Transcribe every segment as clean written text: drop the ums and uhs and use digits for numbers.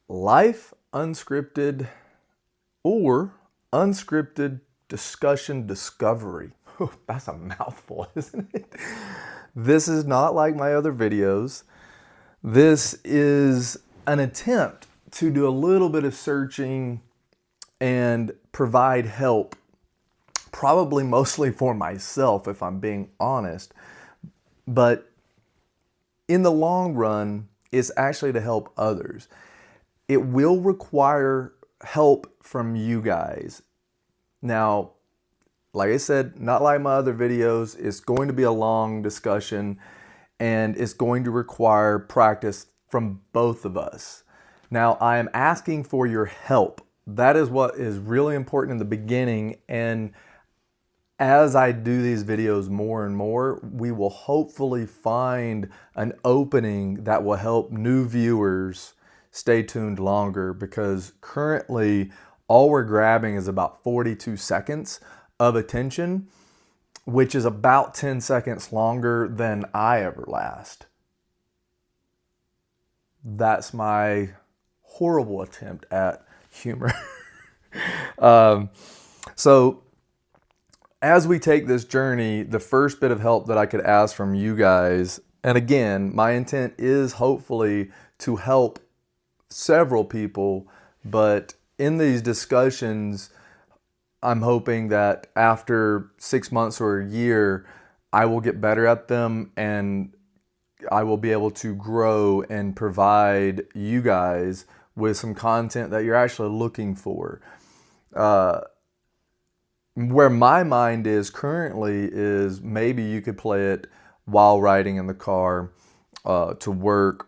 Life Unscripted or Unscripted Discussion Discovery. That's a mouthful, isn't it? This is not like my other videos. This is an attempt to do a little bit of searching and provide help, probably mostly for myself, if I'm being honest. But in the long run, it's actually to help others. It will require help from you guys. Now, like I said, not like my other videos, it's going to be a long discussion and it's going to require practice from both of us. Now, I am asking for your help. That is what is really important in the beginning, and as I do these videos more and more, we will hopefully find an opening that will help new viewers stay tuned longer, because currently all we're grabbing is about 42 seconds of attention, which is about 10 seconds longer than I ever last. That's my horrible attempt at humor. So as we take this journey, the first bit of help that I could ask from you guys, and again, my intent is hopefully to help several people, but in these discussions, I'm hoping that after 6 months or a year, I will get better at them and I will be able to grow and provide you guys with some content that you're actually looking for. Where my mind is currently is maybe you could play it while riding in the car to work,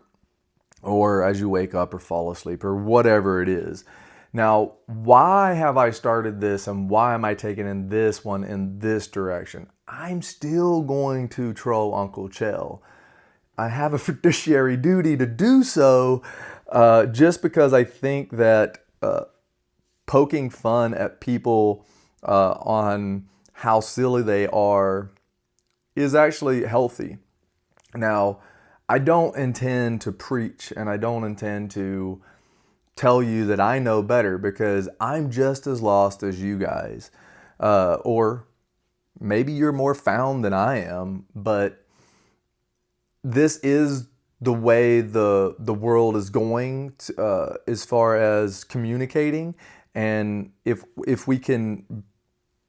or as you wake up or fall asleep, or whatever it is. Now, why have I started this and why am I taking in this one in this direction? I'm still going to troll Uncle Chell. I have a fiduciary duty to do so, just because I think that poking fun at people on how silly they are is actually healthy. Now, I don't intend to preach and I don't intend to tell you that I know better, because I'm just as lost as you guys. Or maybe you're more found than I am, but this is the way the world is going to, as far as communicating. And if we can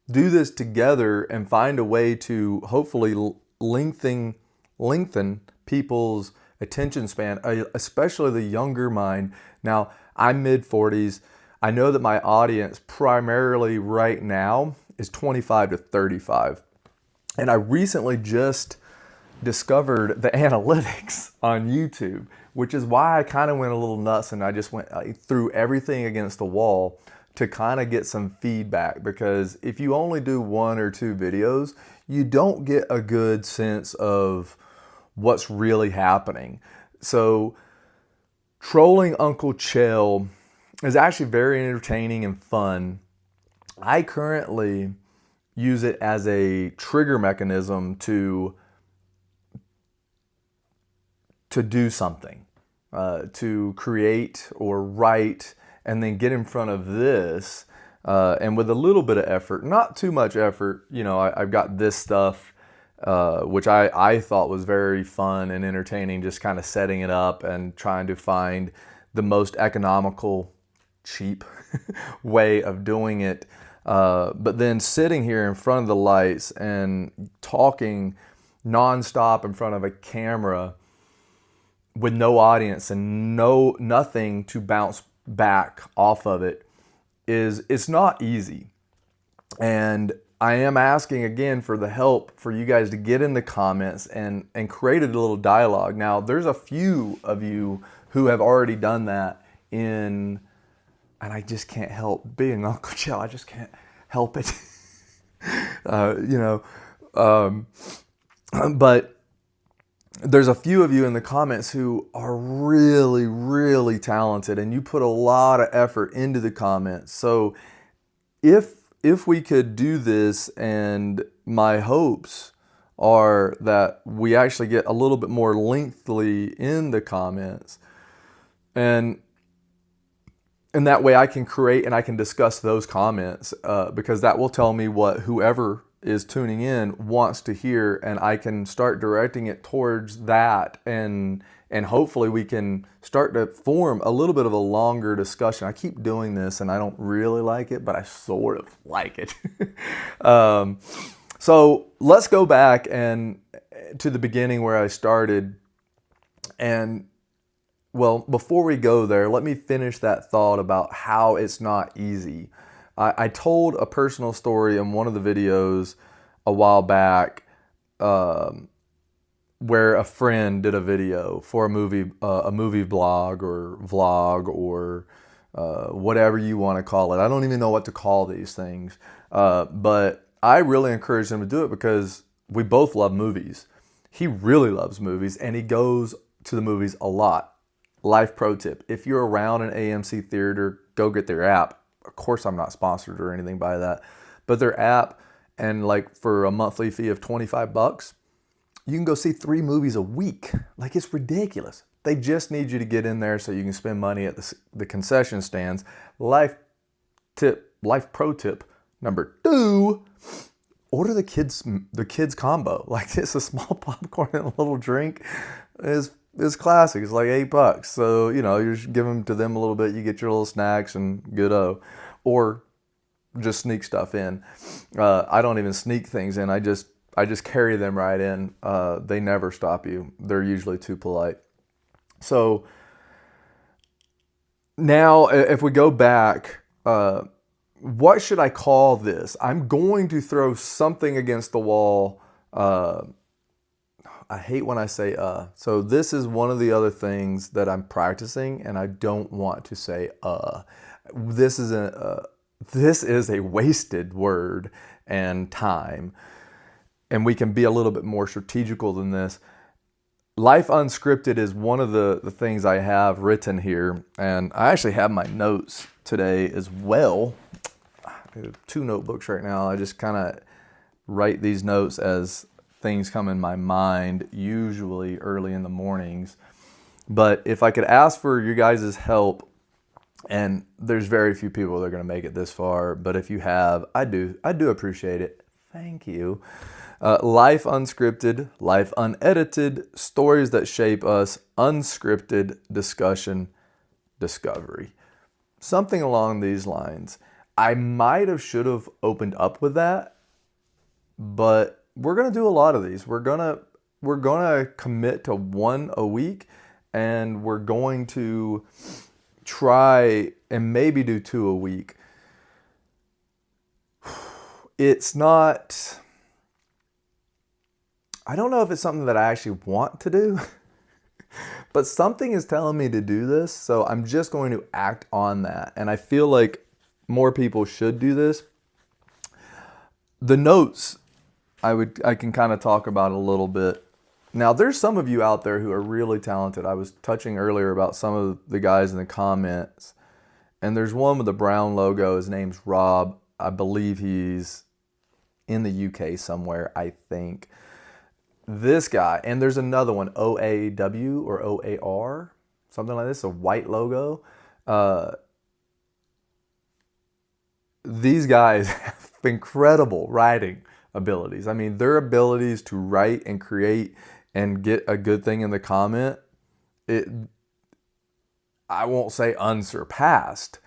do this together and find a way to hopefully lengthen people's attention span, especially the younger mind. Now, I'm mid-40s. I know that my audience primarily right now is 25 to 35. And I recently just discovered the analytics on YouTube, which is why I kind of went a little nuts and I just threw everything against the wall to kind of get some feedback, because if you only do 1 or 2 videos, you don't get a good sense of what's really happening. So trolling Uncle Chell is actually very entertaining and fun. I currently use it as a trigger mechanism to do something, to create or write, and then get in front of this, and with a little bit of effort, not too much effort, I've got this stuff, which I thought was very fun and entertaining, just kind of setting it up and trying to find the most economical, cheap way of doing it. But then sitting here in front of the lights and talking nonstop in front of a camera with no audience and nothing to bounce back off of it's not easy. And I am asking again for the help for you guys to get in the comments and create a little dialogue. Now, there's a few of you who have already done that and I just can't help being Uncle Chell. I just can't help it. But there's a few of you in the comments who are really, really talented, and you put a lot of effort into the comments. So if we could do this, and my hopes are that we actually get a little bit more lengthy in the comments. And And that way I can create and I can discuss those comments because that will tell me what whoever is tuning in wants to hear, and I can start directing it towards that, and hopefully we can start to form a little bit of a longer discussion. I keep doing this and I don't really like it, but I sort of like it. So let's go back and to the beginning where I started. And well, before we go there, let me finish that thought about how it's not easy. I told a personal story in one of the videos a while back where a friend did a video for a movie blog or vlog or whatever you want to call it. I don't even know what to call these things, but I really encouraged him to do it because we both love movies. He really loves movies, and he goes to the movies a lot. Life pro tip: if you're around an AMC theater, go get their app. Of course, I'm not sponsored or anything by that, but their app, and like for a monthly fee of $25, you can go see 3 movies a week. Like, it's ridiculous. They just need you to get in there so you can spend money at the concession stands. Life pro tip number 2: order the kids combo. Like, it's a small popcorn and a little drink. It's classic. It's like $8. So, you know, you just give them to them a little bit. You get your little snacks and good-o. Or just sneak stuff in. I don't even sneak things in. I just carry them right in. They never stop you. They're usually too polite. So now if we go back, what should I call this? I'm going to throw something against the wall. I hate when I say So this is one of the other things that I'm practicing, and I don't want to say This is a wasted word and time. And we can be a little bit more strategical than this. Life Unscripted is one of the things I have written here. And I actually have my notes today as well. I have 2 notebooks right now. I just kind of write these notes as things come in my mind, usually early in the mornings. But if I could ask for you guys' help, and there's very few people that are going to make it this far, but if you have, I do appreciate it. Thank you. Life Unscripted, Life Unedited, Stories That Shape Us, Unscripted Discussion, Discovery. Something along these lines. I should have opened up with that, but we're going to do a lot of these. We're going to commit to 1 a week, and we're going to try and maybe do 2 a week. It's not, I don't know if it's something that I actually want to do, but something is telling me to do this, so I'm just going to act on that. And I feel like more people should do this. The notes, I can kind of talk about a little bit. Now, there's some of you out there who are really talented. I was touching earlier about some of the guys in the comments, and there's one with the brown logo. His name's Rob. I believe he's in the UK somewhere, I think. This guy, and there's another one, OAW or OAR, something like this, a white logo. These guys have incredible writing abilities. I mean, their abilities to write and create and get a good thing in the comment, I won't say unsurpassed,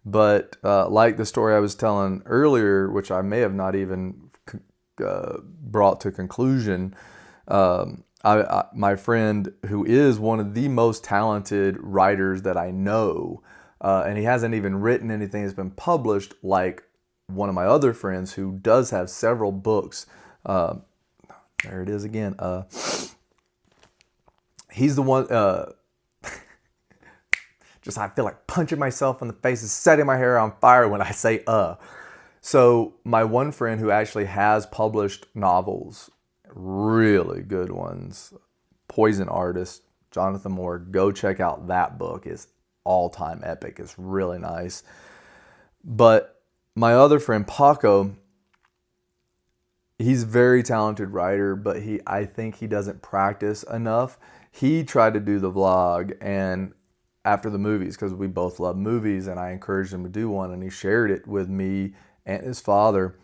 but like the story I was telling earlier, which I may have not even brought to conclusion, my friend, who is one of the most talented writers that I know, and he hasn't even written anything that's been published, like one of my other friends who does have several books. There it is again. He's the one, just I feel like punching myself in the face and setting my hair on fire when I say So my one friend who actually has published novels, really good ones, Poison Artist, Jonathan Moore, go check out that book. It's all-time epic. It's really nice. But my other friend, Paco, he's a very talented writer, but I think he doesn't practice enough. He tried to do the vlog, and after the movies, because we both love movies, and I encouraged him to do one, and he shared it with me and his father.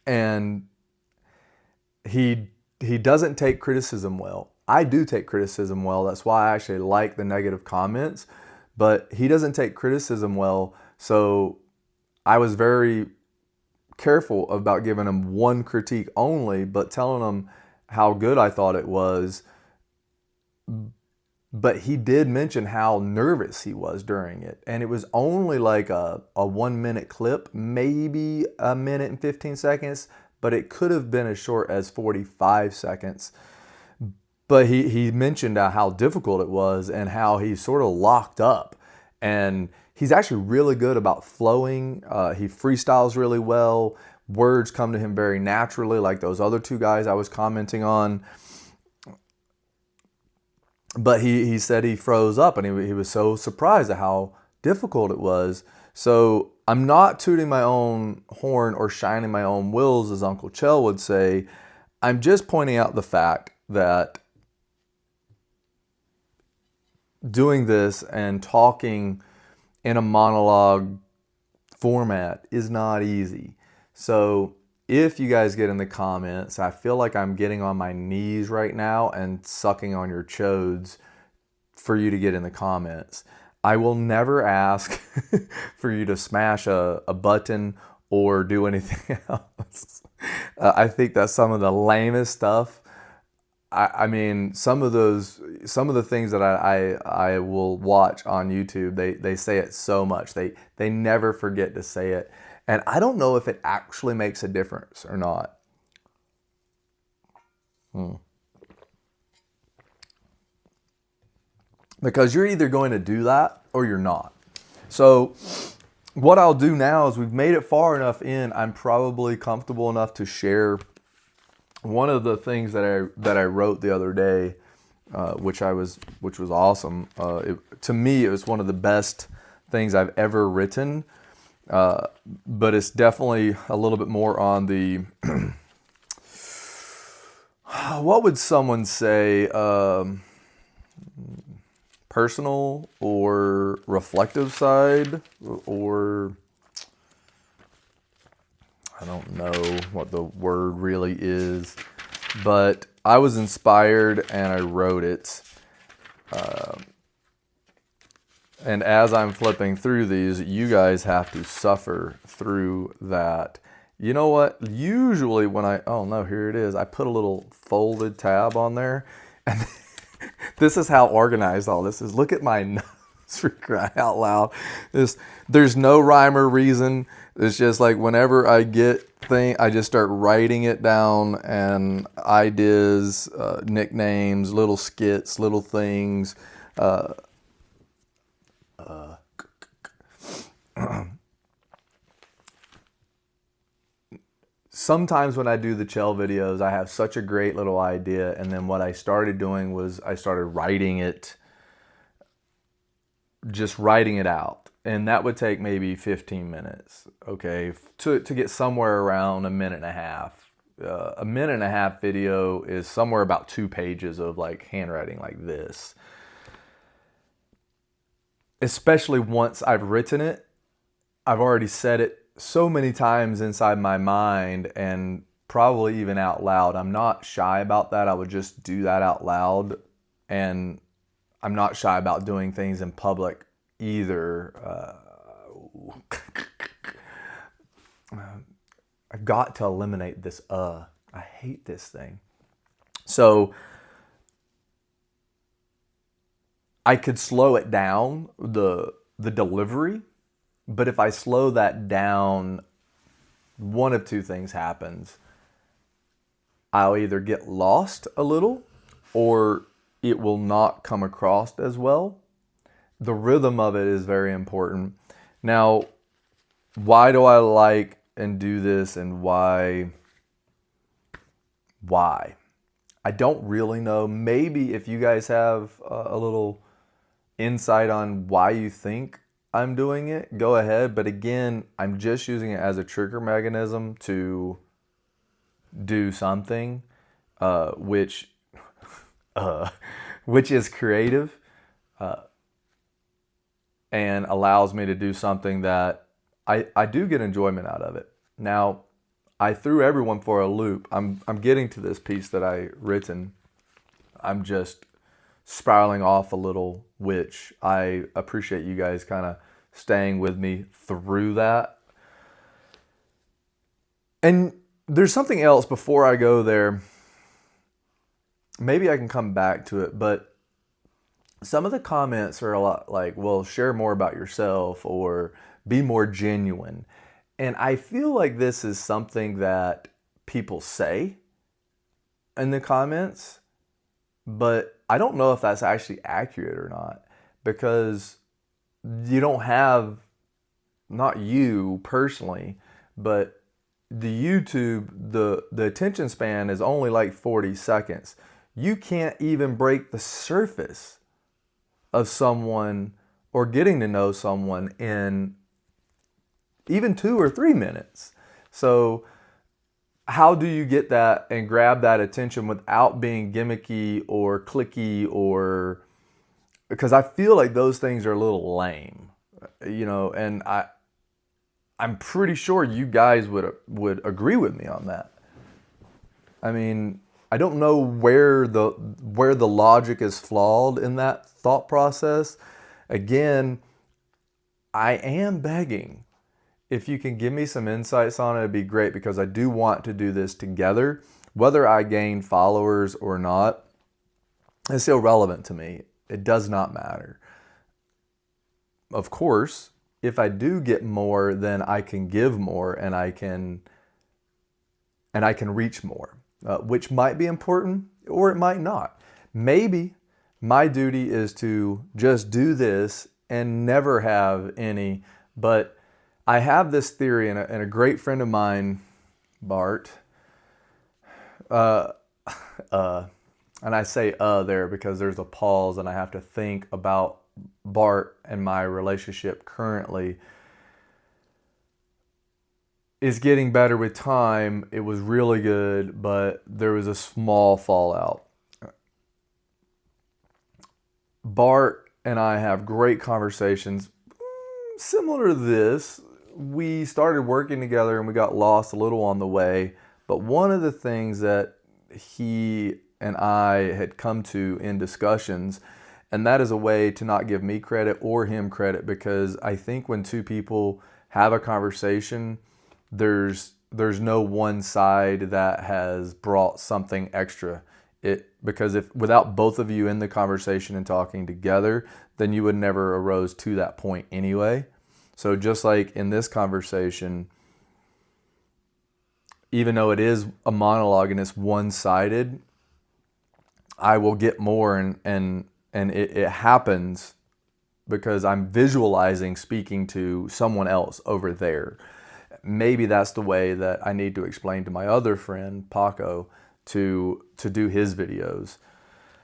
And he doesn't take criticism well. I do take criticism well. That's why I actually like the negative comments, but he doesn't take criticism well. So I was very careful about giving him one critique only, but telling him how good I thought it was. But he did mention how nervous he was during it. And it was only like a 1 minute clip, maybe a minute and 15 seconds, but it could have been as short as 45 seconds. But he mentioned how difficult it was and how he sort of locked up. And he's actually really good about flowing. He freestyles really well. Words come to him very naturally, like those other two guys I was commenting on. But he said he froze up, and he was so surprised at how difficult it was. So I'm not tooting my own horn or shining my own wheels, as Uncle Chell would say. I'm just pointing out the fact that doing this and talking in a monologue format is not easy. So if you guys get in the comments, I feel like I'm getting on my knees right now and sucking on your chodes for you to get in the comments. I will never ask for you to smash a button or do anything else. I think that's some of the lamest stuff. I mean, some of the things that I will watch on YouTube, they say it so much. They never forget to say it. And I don't know if it actually makes a difference or not. Because you're either going to do that or you're not. So what I'll do now is, we've made it far enough in, I'm probably comfortable enough to share one of the things that I wrote the other day, which was awesome. To me, it was one of the best things I've ever written. But it's definitely a little bit more on the, what would someone say, personal or reflective side, or I don't know what the word really is, but I was inspired and I wrote it. And as I'm flipping through these, you guys have to suffer through that. You know what? Usually when oh no, here it is. I put a little folded tab on there. And this is how organized all this is. Look at my notes, for crying out loud. There's no rhyme or reason. It's just like whenever I get I just start writing it down, and ideas, nicknames, little skits, little things. Sometimes when I do the Chell videos, I have such a great little idea, and then what I started doing was I started writing it, just writing it out, and that would take maybe 15 minutes, okay, to get somewhere around a minute and a half. A minute and a half video is somewhere about 2 pages of like handwriting like this. Especially once I've written it, I've already said it so many times inside my mind, and probably even out loud. I'm not shy about that. I would just do that out loud, and I'm not shy about doing things in public either. I've got to eliminate this I hate this thing. So I could slow it down, the delivery, but if I slow that down, one of two things happens. I'll either get lost a little, or it will not come across as well. The rhythm of it is very important. Now, why do I like and do this, and why? I don't really know. Maybe if you guys have a little insight on why you think I'm doing it, go ahead. But again, I'm just using it as a trigger mechanism to do something, which is creative. and allows me to do something that I do get enjoyment out of it. Now, I threw everyone for a loop. I'm getting to this piece that I written. I'm just spiraling off a little, which I appreciate you guys kind of staying with me through that. And there's something else before I go there. Maybe I can come back to it, but some of the comments are a lot like, well, share more about yourself or be more genuine. And I feel like this is something that people say in the comments, but I don't know if that's actually accurate or not, because you don't have, not you personally, but the YouTube, the attention span is only like 40 seconds. You can't even break the surface of someone or getting to know someone in even 2 or 3 minutes. So how do you get that and grab that attention without being gimmicky or clicky, or because I feel like those things are a little lame, and I'm pretty sure you guys would agree with me on that. I mean, I don't know where the logic is flawed in that thought process. Again, I am begging, if you can give me some insights on it, it'd be great, because I do want to do this together. Whether I gain followers or not, it's irrelevant to me. It does not matter. Of course, if I do get more, then I can give more and I can reach more, which might be important or it might not. Maybe my duty is to just do this and never have any, but I have this theory, and a great friend of mine, Bart, and I say there because there's a pause and I have to think about Bart and my relationship currently, is getting better with time. It was really good, but there was a small fallout. Bart and I have great conversations similar to this. We started working together and we got lost a little on the way. But one of the things that he and I had come to in discussions, and that is a way to not give me credit or him credit, because I think when two people have a conversation, there's no one side that has brought something extra. Because if without both of you in the conversation and talking together, then you would never arose to that point anyway. So just like in this conversation, even though it is a monologue and it's one-sided, I will get more, and it happens because I'm visualizing speaking to someone else over there. Maybe that's the way that I need to explain to my other friend, Paco, to do his videos.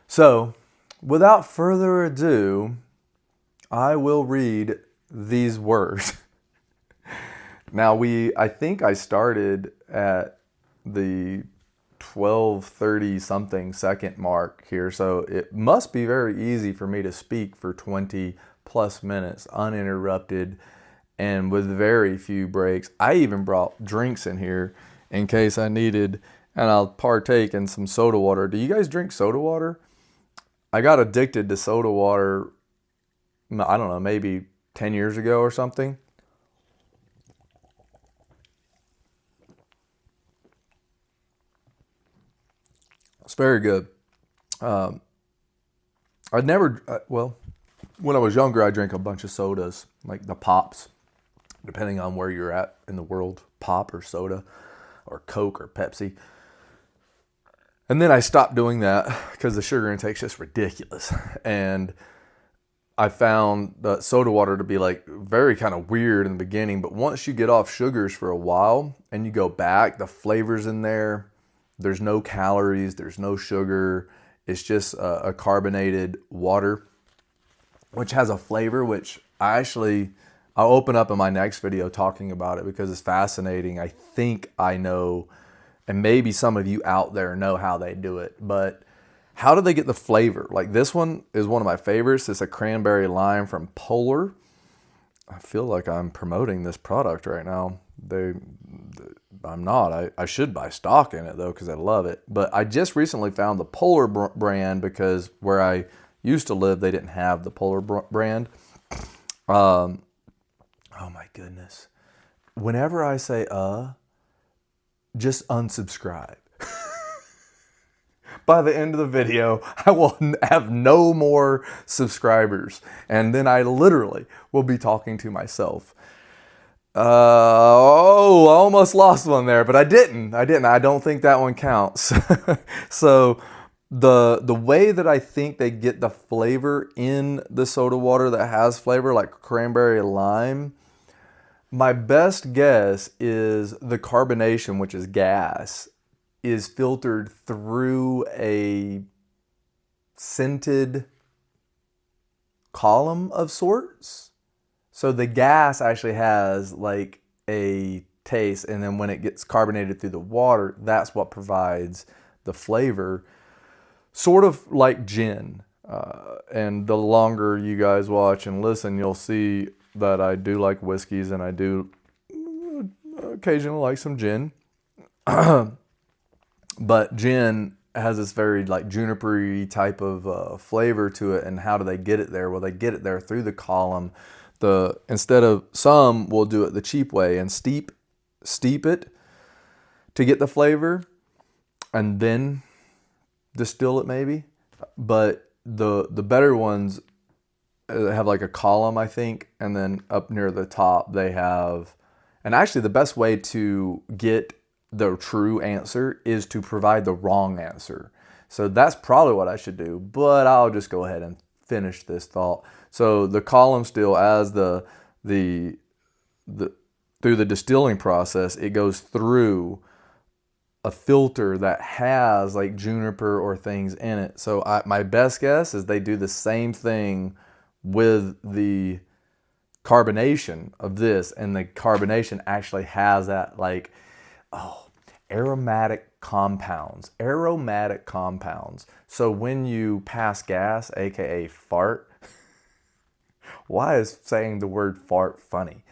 So, without further ado, I will read these words. Now I think I started at the 12:30 something second mark here, so it must be very easy for me to speak for 20 plus minutes uninterrupted and with very few breaks. I even brought drinks in here in case I needed, and I'll partake in some soda water. Do you guys drink soda water? I got addicted to soda water, I don't know, maybe 10 years ago or something. It's very good. I'd never, when I was younger, I drank a bunch of sodas, like the pops, depending on where you're at in the world, pop or soda or Coke or Pepsi. And then I stopped doing that because the sugar intake's just ridiculous. And I found the soda water to be like very kind of weird in the beginning, but once you get off sugars for a while and you go back, the flavor's in there. There's no calories, there's no sugar. It's just a carbonated water, which has a flavor, which I'll open up in my next video talking about it because it's fascinating. I think I know, and maybe some of you out there know how they do it, but how do they get the flavor? Like this one is one of my favorites. It's a cranberry lime from Polar. I feel like I'm promoting this product right now. I'm not. I should buy stock in it though because I love it. But I just recently found the Polar brand because where I used to live, they didn't have the Polar brand. Oh my goodness. Whenever I say just unsubscribe. By the end of the video, I will have no more subscribers. And then I literally will be talking to myself. I almost lost one there, but I didn't. I don't think that one counts. So the way that I think they get the flavor in the soda water that has flavor, like cranberry lime, my best guess is the carbonation, which is gas, is filtered through a scented column of sorts. So the gas actually has like a taste, and then when it gets carbonated through the water, that's what provides the flavor. Sort of like gin. And the longer you guys watch and listen, you'll see that I do like whiskeys and I do occasionally like some gin. But gin has this very like juniper-y type of flavor to it. And how do they get it there? Well, they get it there through the column. Instead of, some will do it the cheap way and steep it to get the flavor and then distill it maybe. But the better ones have like a column, I think, and then up near the top they have, and actually the best way to get the true answer is to provide the wrong answer. So that's probably what I should do, but I'll just go ahead and finish this thought. So the column still, as through the distilling process, it goes through a filter that has like juniper or things in it. So my best guess is they do the same thing with the carbonation of this, and the carbonation actually has that like, aromatic compounds. So when you pass gas, aka fart, why is saying the word fart funny?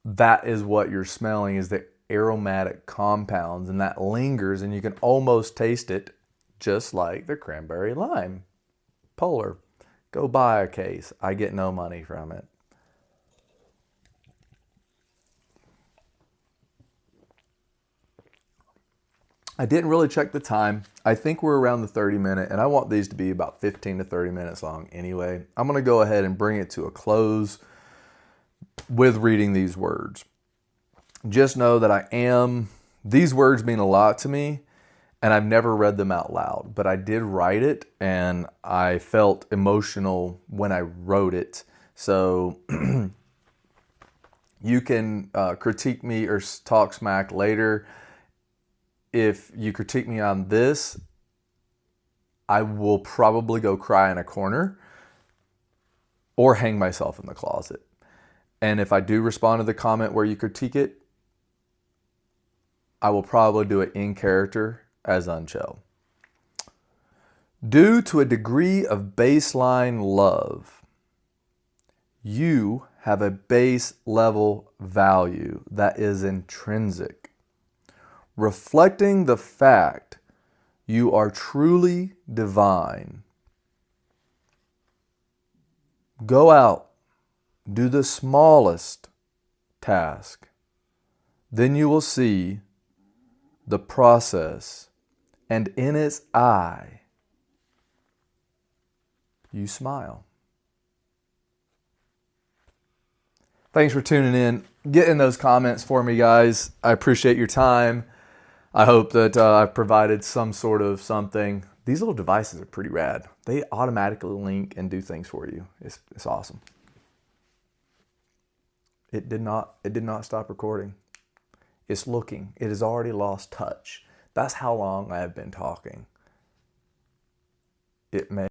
That is what you're smelling, is the aromatic compounds, and that lingers, and you can almost taste it, just like the cranberry lime. Polar. Go buy a case. I get no money from it. I didn't really check the time. I think we're around the 30-minute, and I want these to be about 15 to 30 minutes long anyway. I'm going to go ahead and bring it to a close with reading these words. Just know that these words mean a lot to me, and I've never read them out loud, but I did write it, and I felt emotional when I wrote it. So you can critique me or talk smack later. If you critique me on this, I will probably go cry in a corner or hang myself in the closet. And if I do respond to the comment where you critique it, I will probably do it in character as Unchill. Due to a degree of baseline love, you have a base level value that is intrinsic, reflecting the fact you are truly divine. Go out, do the smallest task. Then you will see the process, and in its eye, you smile. Thanks for tuning in. Get in those comments for me, guys. I appreciate your time. I hope that I've provided some sort of something. These little devices are pretty rad. They automatically link and do things for you. It's awesome. It did not stop recording. It's looking. It has already lost touch. That's how long I have been talking. It may